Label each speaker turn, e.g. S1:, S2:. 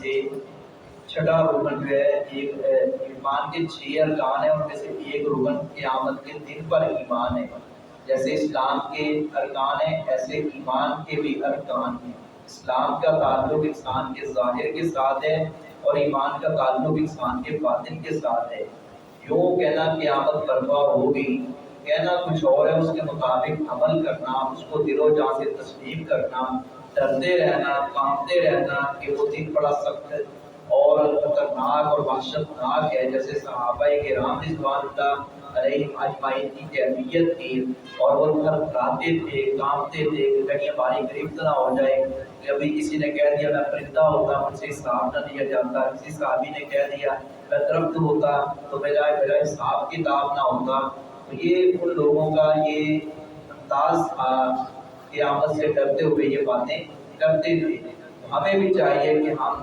S1: سے چھٹا رکن جو ہے ایمان کے 6 ارکان ہیں، ان میں سے ایک رکن قیامت کے دن پر ایمان ہے۔ جیسے اسلام کے ارکان ہیں ایسے ایمان کے بھی ارکان ہیں۔ اسلام کا تعلق انسان کے ظاہر کے ساتھ ہے اور ایمان کا تعلق انسان کے باطن کے ساتھ ہے۔ یوں کہنا قیامت برپا ہوگی، کہنا کچھ اور ہے، اس کے مطابق عمل کرنا، اس کو دل و جان سے تسلیم کرنا، ڈرتے رہنا، کانپتے رہنا کہ وہ دن بڑا سخت اور خطرناک اور وحشتناک ہے، جیسے صحابہ کرام رضوان اللہ علیہ اجمعین کی کیفیت تھی، اور وہ تھرتھراتے تھے، کانپتے تھے کہ کہیں ہماری گرفت نہ ہو جائے۔ کبھی کسی نے کہہ دیا میں پرندہ ہوتا مجھ سے حساب نہ لیا جاتا، کسی صحابی نے کہہ دیا میں درخت ہوتا تو میرا حساب کتاب نہ ہوتا۔ تو یہ ان لوگوں کا یہ انداز تھا، قیامت سے ڈرتے ہوئے یہ باتیں کرتے تھے۔ ہمیں بھی چاہیے کہ ہم